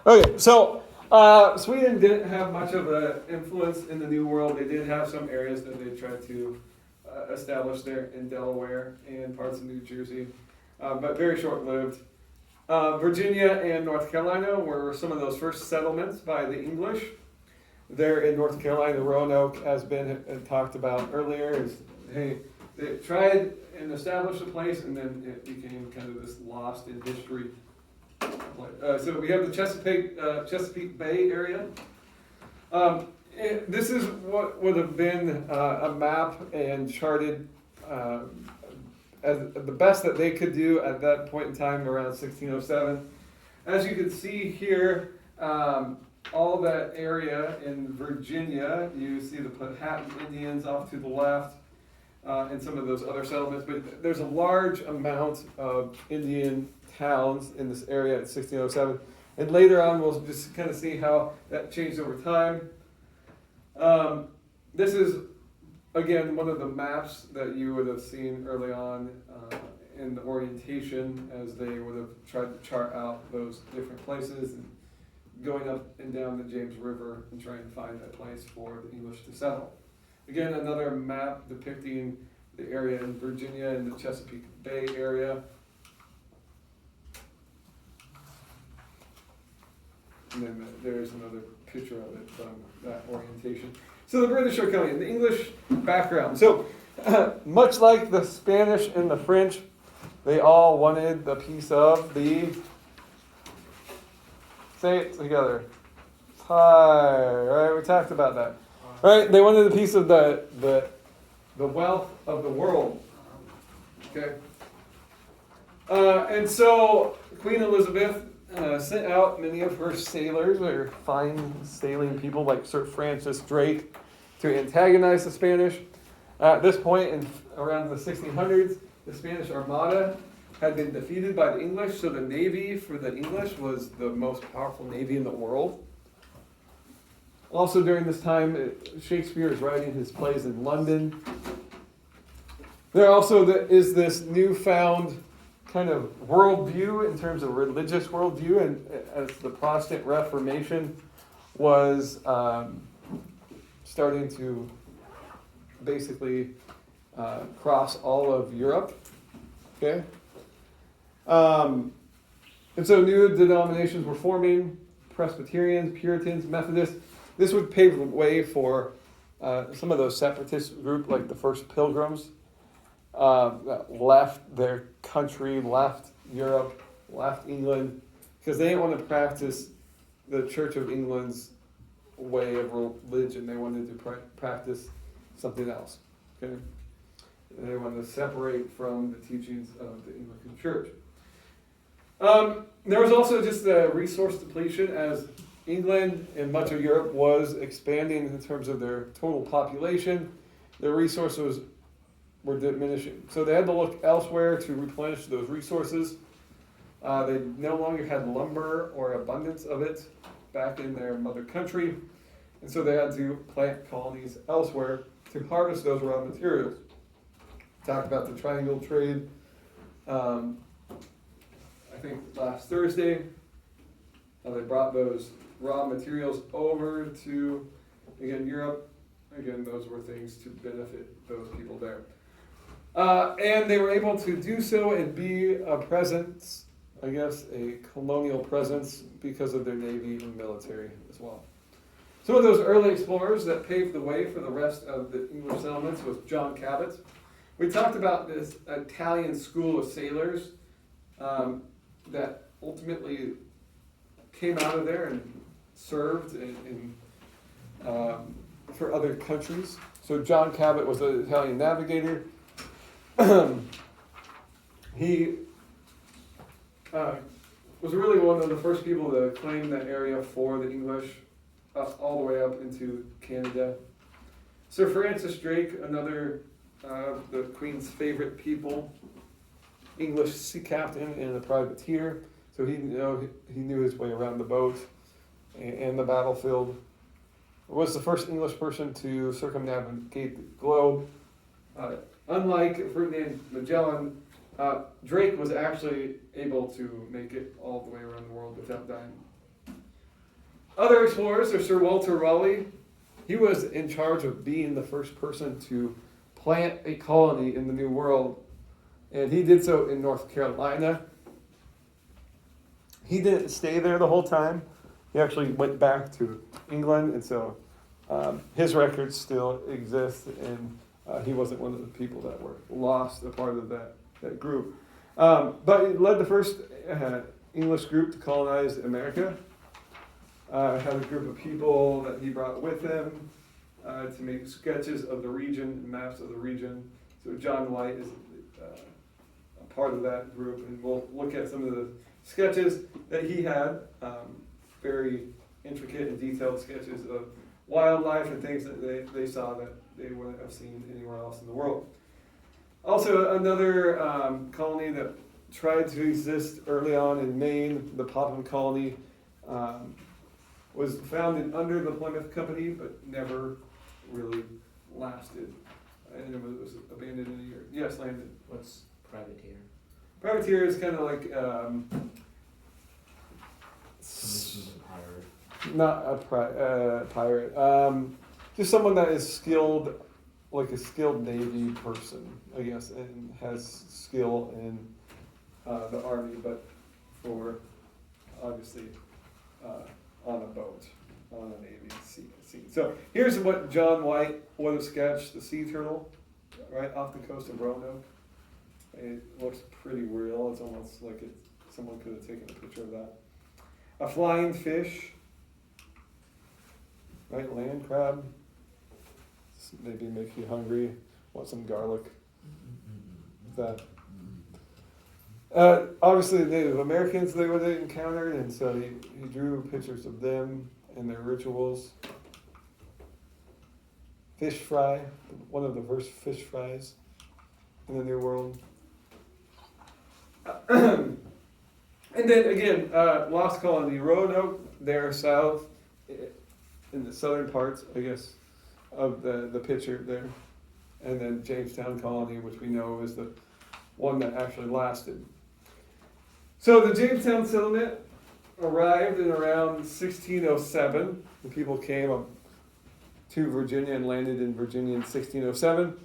Okay, so Sweden didn't have much of an influence in the New World. They did have some areas that they tried to establish there in Delaware and parts of New Jersey, but very short-lived. Virginia and North Carolina were some of those first settlements by the English. There in North Carolina, Roanoke has been talked about earlier. Is hey, they tried and established a place, and then it became kind of this lost in history. So we have the Chesapeake Bay area. This is what would have been a map and charted as the best that they could do at that point in time around 1607. As you can see here, all that area in Virginia, you see the Powhatan Indians off to the left, and some of those other settlements, but there's a large amount of Indian towns in this area at 1607. And later on, we'll just kind of see how that changed over time. This is, again, one of the maps that you would have seen early on in the orientation as they would have tried to chart out those different places and going up and down the James River and trying to find a place for the English to settle. Again, another map depicting the area in Virginia and the Chesapeake Bay area. And then there's another picture of it from that orientation. So the British are coming, the English background. So much like the Spanish and the French, they all wanted the piece of the, say it together, pie, right? We talked about that. Right? They wanted a piece of the wealth of the world. Okay? And so Queen Elizabeth sent out many of her sailors, or fine sailing people like Sir Francis Drake, to antagonize the Spanish. At this point, in around the 1600s, the Spanish Armada had been defeated by the English, so the navy for the English was the most powerful navy in the world. Also during this time, Shakespeare is writing his plays in London. There also is this newfound kind of worldview in terms of religious worldview, and as the Protestant Reformation was starting to basically cross all of Europe. Okay? And so new denominations were forming: Presbyterians, Puritans, Methodists. This would pave the way for some of those separatist groups, like the first Pilgrims, that left their country, left Europe, left England, because they didn't want to practice the Church of England's way of religion. They wanted to practice something else. Okay? And they wanted to separate from the teachings of the Anglican Church. There was also just a resource depletion as England and much of Europe was expanding in terms of their total population. Their resources were diminishing. So they had to look elsewhere to replenish those resources. They no longer had lumber or abundance of it back in their mother country. And so they had to plant colonies elsewhere to harvest those raw materials. Talked about the triangle trade, I think last Thursday. They brought those raw materials over to, again, Europe. Again, those were things to benefit those people there. And they were able to do so and be a presence, I guess, a colonial presence because of their navy and military as well. Some of those early explorers that paved the way for the rest of the English settlements was John Cabot. We talked about this Italian school of sailors that ultimately came out of there and served for other countries. So John Cabot was an Italian navigator. He was really one of the first people to claim that area for the English, all the way up into Canada. Sir Francis Drake, another the Queen's favorite people, English sea captain and a privateer, so he knew his way around the boat and the battlefield. Was the first English person to circumnavigate the globe. Unlike Ferdinand Magellan, Drake was actually able to make it all the way around the world without dying. Other explorers are Sir Walter Raleigh. He was in charge of being the first person to plant a colony in the New World, and he did so in North Carolina. He didn't stay there the whole time. He actually went back to England, and so his records still exist, and he wasn't one of the people that were lost, a part of that group. But he led the first English group to colonize America. Had a group of people that he brought with him to make sketches of the region, maps of the region. So John White is a part of that group, and we'll look at some of the sketches that he had, very intricate and detailed sketches of wildlife and things that they saw that they wouldn't have seen anywhere else in the world. Also, another colony that tried to exist early on in Maine, the Popham colony, was founded under the Plymouth Company, but never really lasted. And it was abandoned in a year. Yes, Landon. What's privateer? Privateer is kind of like not a pirate. Just someone that is skilled, like a skilled Navy person, I guess, and has skill in the Army, but for obviously on a boat, on a Navy sea. So here's what John White would have sketched: the sea turtle, right off the coast of Roanoke. It looks pretty real. It's almost like someone could have taken a picture of that. A flying fish, right? Land crab. This maybe make you hungry. Want some garlic? That. Obviously, the Native Americans they would have encountered, and so he drew pictures of them and their rituals. Fish fry, one of the first fish fries in the New World. And then again, lost colony Roanoke, there south, in the southern parts, I guess, of the picture there. And then Jamestown colony, which we know is the one that actually lasted. So the Jamestown settlement arrived in around 1607. The people came up to Virginia and landed in Virginia in 1607.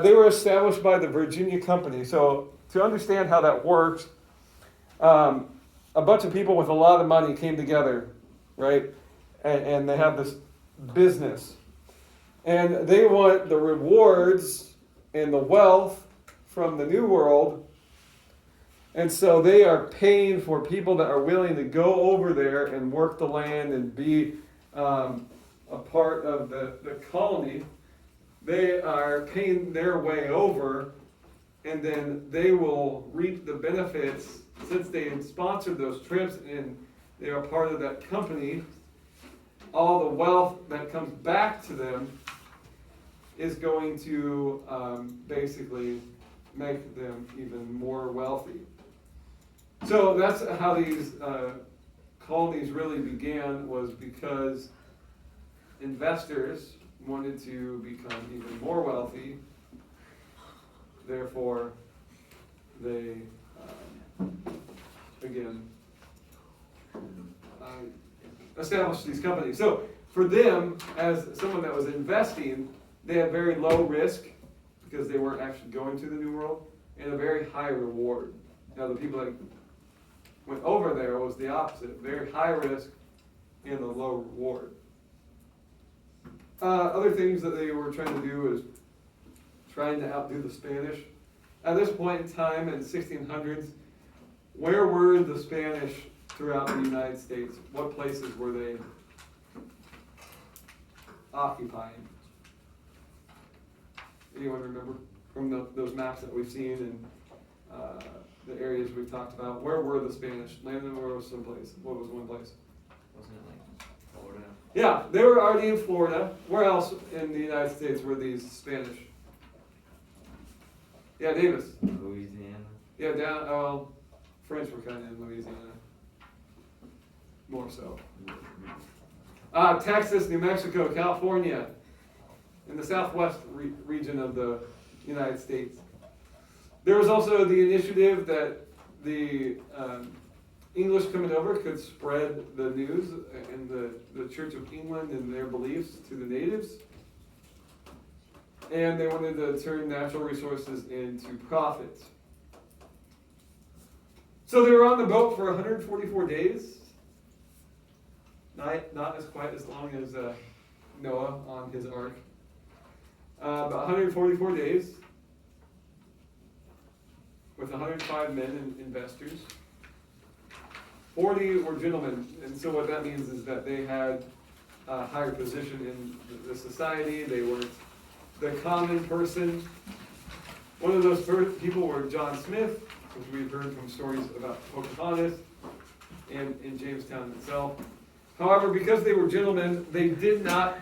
They were established by the Virginia Company. So to understand how that works, a bunch of people with a lot of money came together, right? And they have this business. And they want the rewards and the wealth from the New World. And so they are paying for people that are willing to go over there and work the land and be a part of the colony. They are paying their way over, and then they will reap the benefits since they sponsored those trips and they are part of that company. All the wealth that comes back to them is going to basically make them even more wealthy. So that's how these colonies really began, was because investors wanted to become even more wealthy. Therefore, they, again, established these companies. So for them, as someone that was investing, they had very low risk because they weren't actually going to the New World, and a very high reward. Now the people that went over there was the opposite, very high risk and a low reward. Other things that they were trying to do is trying to outdo the Spanish. At this point in time, in the 1600s, where were the Spanish throughout the United States? What places were they occupying? Anyone remember from those maps that we've seen and the areas we've talked about? Where were the Spanish? Landon, where was someplace? What was one place? Wasn't it like Florida? Yeah, they were already in Florida. Where else in the United States were these Spanish? Yeah, Davis. Louisiana. Yeah, down, French were kind of in Louisiana. More so. Texas, New Mexico, California, in the southwest region of the United States. There was also the initiative that the English coming over could spread the news and the Church of England and their beliefs to the natives. And they wanted to turn natural resources into profits. So they were on the boat for 144 days. Not as quite as long as Noah on his ark. But 144 days with 105 men and investors. 40 were gentlemen, and so what that means is that they had a higher position in the society. They weren't the common person. One of those people were John Smith, which we've heard from stories about Pocahontas and in Jamestown itself. However, because they were gentlemen, they did not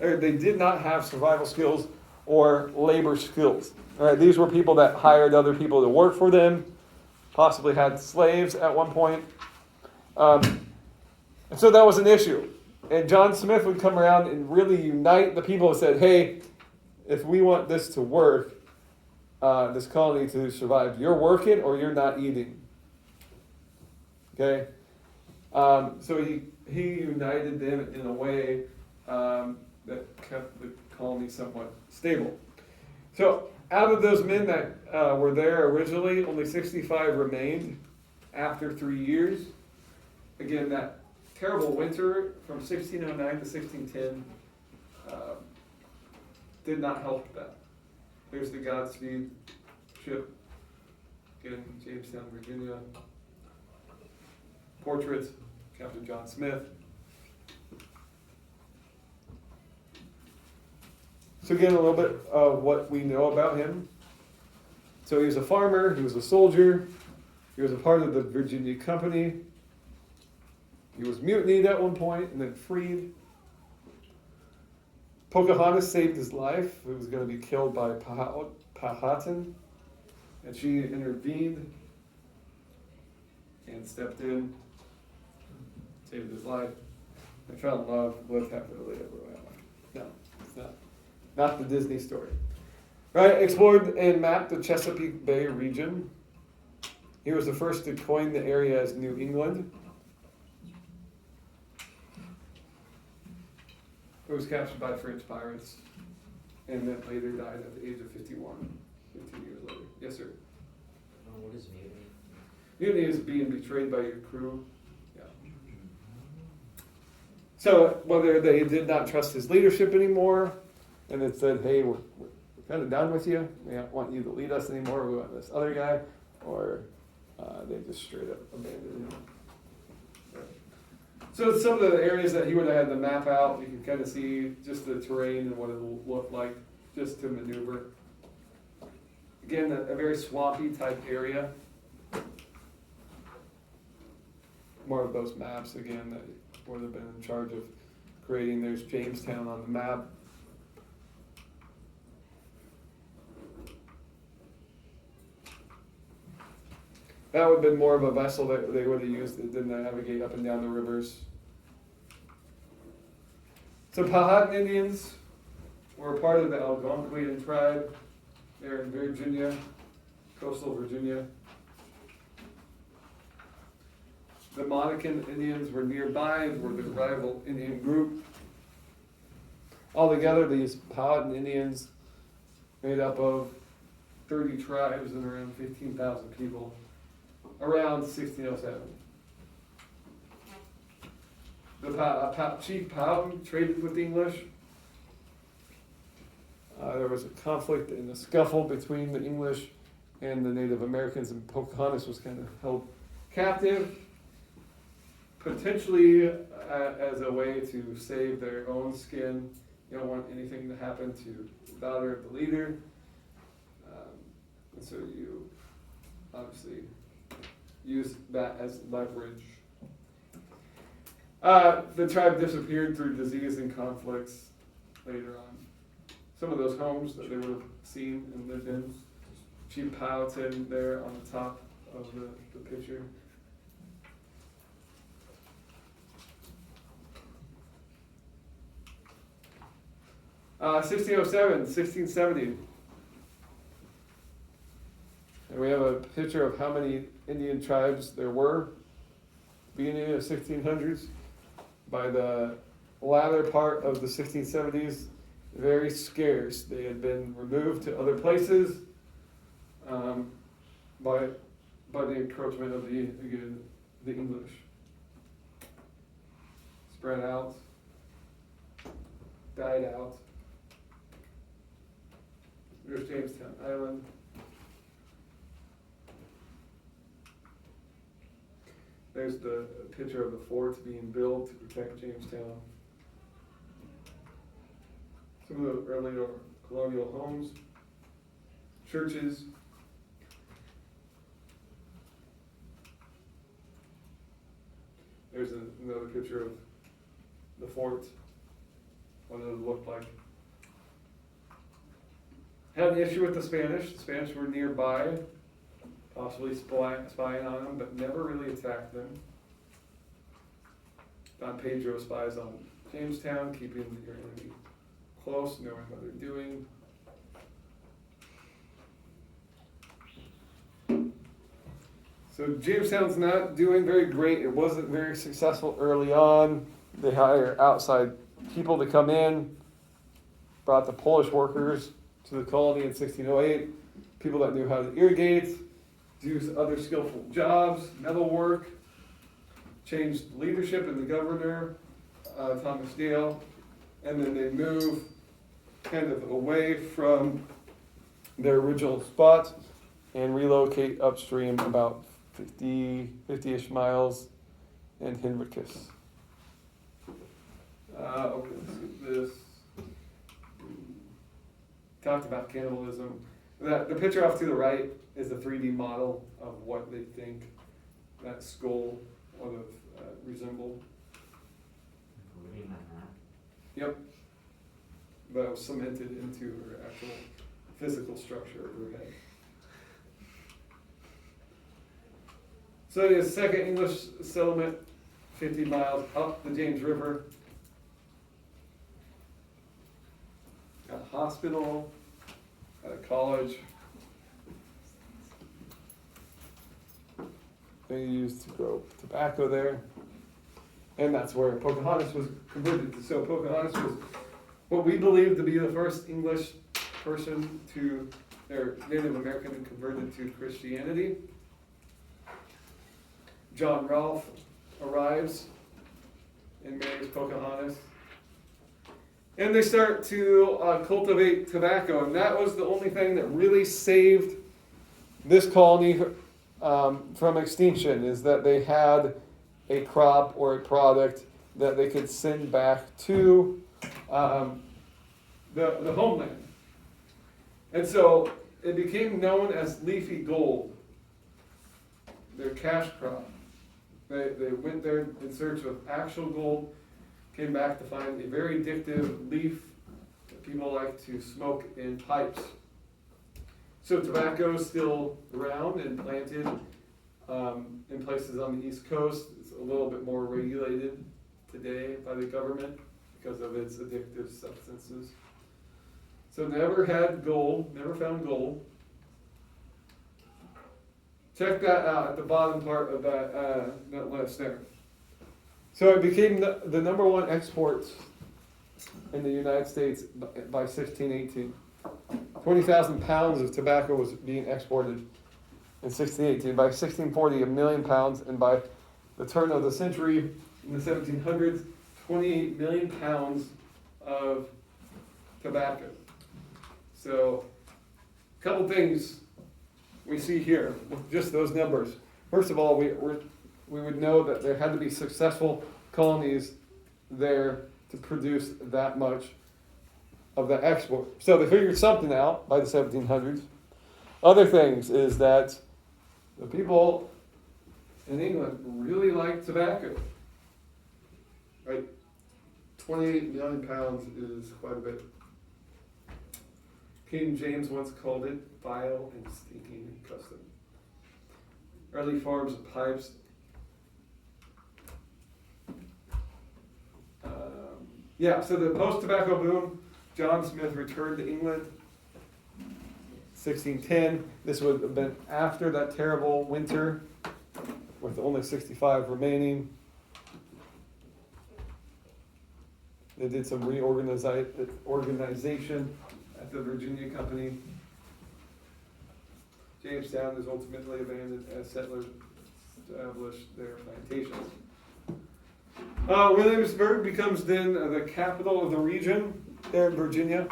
have survival skills or labor skills. All right, these were people that hired other people to work for them, possibly had slaves at one point. And so that was an issue. And John Smith would come around and really unite the people and said, hey, if we want this to work, this colony to survive, you're working or you're not eating. Okay? So he united them in a way that kept the colony somewhat stable. So out of those men that were there originally, only 65 remained after 3 years. Again, that terrible winter from 1609 to 1610 did not help that. There's the Godspeed ship in Jamestown, Virginia. Portraits, Captain John Smith. So again, a little bit of what we know about him. So he was a farmer, he was a soldier, he was a part of the Virginia Company. He was mutinied at one point and then freed. Pocahontas saved his life. He was going to be killed by Powhatan, and she intervened and stepped in, saved his life. I fell in love with happily ever after. No, it's not. Not the Disney story. Right, explored and mapped the Chesapeake Bay region. He was the first to coin the area as New England. He was captured by French pirates and then later died at the age of 51, 15 years later. Yes, sir? What is mutiny? Mutiny is being betrayed by your crew. Yeah. So whether they did not trust his leadership anymore, and it said, hey, we're kind of done with you. We don't want you to lead us anymore. We want this other guy. Or they just straight up abandoned him. So some of the areas that he would have had to map out, you can kind of see just the terrain and what it will look like just to maneuver. Again, a very swampy type area. More of those maps, again, that would have been in charge of creating. There's Jamestown on the map. That would have been more of a vessel that they would have used that didn't navigate up and down the rivers. So Powhatan Indians were a part of the Algonquian tribe. They're in Virginia, coastal Virginia. The Monacan Indians were nearby, were the rival Indian group. Altogether, these Powhatan Indians made up of 30 tribes and around 15,000 people. Around 1607. The Chief Powhatan traded with the English. There was a conflict and a scuffle between the English and the Native Americans, and Pocahontas was kind of held captive, potentially as a way to save their own skin. You don't want anything to happen to the daughter of the leader. And so you obviously use that as leverage. The tribe disappeared through disease and conflicts later on. Some of those homes that they would have seen and lived in. Chief Powhatan there on the top of the picture. '1607, 1670. And we have a picture of how many Indian tribes there were, beginning of 1600s. By the latter part of the 1670s, very scarce. They had been removed to other places by the encroachment of the English. Spread out, died out. There's Jamestown Island. There's the picture of the fort being built to protect Jamestown. Some of the earlier colonial homes, churches. There's another picture of the fort, what it looked like. Had an issue with the Spanish. The Spanish were nearby, possibly spying on them, but never really attacked them. Don Pedro spies on Jamestown, keeping your enemy close, knowing what they're doing. So Jamestown's not doing very great. It wasn't very successful early on. They hire outside people to come in, brought the Polish workers to the colony in 1608, people that knew how to irrigate, do other skillful jobs, metal work, changed leadership in the governor, Thomas Dale, and then they move kind of away from their original spot and relocate upstream about 50-ish miles in Henricus. Okay, let's get this. Talked about cannibalism. The picture off to the right is a 3D model of what they think that skull would have resembled. Including that map. Yep. But it was cemented into her actual physical structure of her head. So the second English settlement, 50 miles up the James River. Got a hospital, got a college. They used to grow tobacco there. And that's where Pocahontas was converted to. So Pocahontas was what we believe to be the first English person or Native American converted to Christianity. John Rolfe arrives and marries Pocahontas. And they start to cultivate tobacco, and that was the only thing that really saved this colony from extinction, is that they had a crop or a product that they could send back to the homeland. And so it became known as leafy gold, their cash crop. They went there in search of actual gold, came back to find a very addictive leaf that people like to smoke in pipes. So tobacco is still around and planted in places on the East Coast. It's a little bit more regulated today by the government because of its addictive substances. So never had gold, never found gold. Check that out at the bottom part of that list there. So it became the number one export in the United States by 1618. 20,000 pounds of tobacco was being exported in 1618. By 1640, 1 million pounds, and by the turn of the century, in the 1700s, 28 million pounds of tobacco. So, a couple things we see here with just those numbers. First of all, we would know that there had to be successful colonies there to produce that much of the export. So they figured something out by the 1700s. Other things is that the people in England really liked tobacco. Right? 28 million pounds is quite a bit. King James once called it vile and stinking custom. Early forms of pipes. So the post-tobacco boom, John Smith returned to England. 1610. This would have been after that terrible winter, with only 65 remaining. They did some organization at the Virginia Company. Jamestown is ultimately abandoned as settlers established their plantations. Williamsburg becomes then the capital of the region there in Virginia.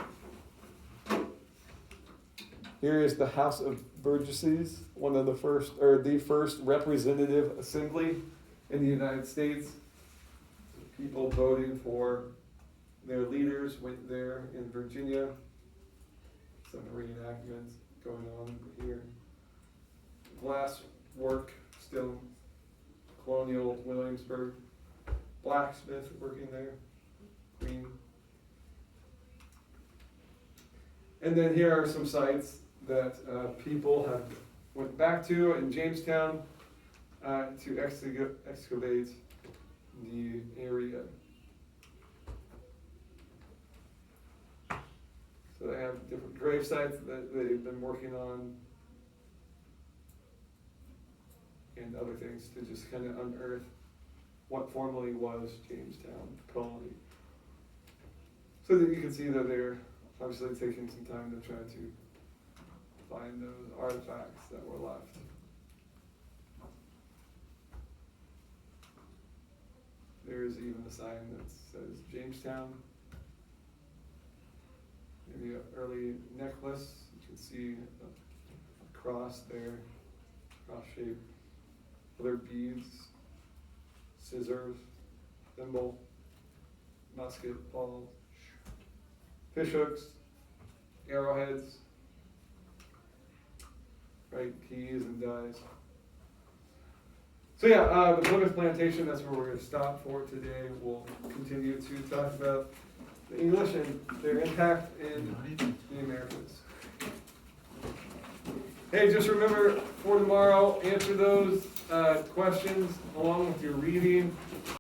Here is the House of Burgesses, one of the first, or the first representative assembly in the United States. People voting for their leaders went there in Virginia. Some reenactments going on here. Glass work, still colonial Williamsburg. Blacksmith working there, Queen. And then here are some sites that people have went back to in Jamestown to excavate the area. So they have different grave sites that they've been working on and other things to just kind of unearth what formerly was Jamestown colony. So that you can see that they're obviously taking some time to try to find those artifacts that were left. There's even a sign that says Jamestown. Maybe an early necklace. You can see a cross there, cross shape. Other beads, scissors, thimble, musket balls, fish hooks, arrowheads, right, keys and dies. So yeah, the Plymouth Plantation, that's where we're going to stop for today. We'll continue to talk about the English and their impact in the Americas. Hey, just remember for tomorrow, answer those questions along with your reading.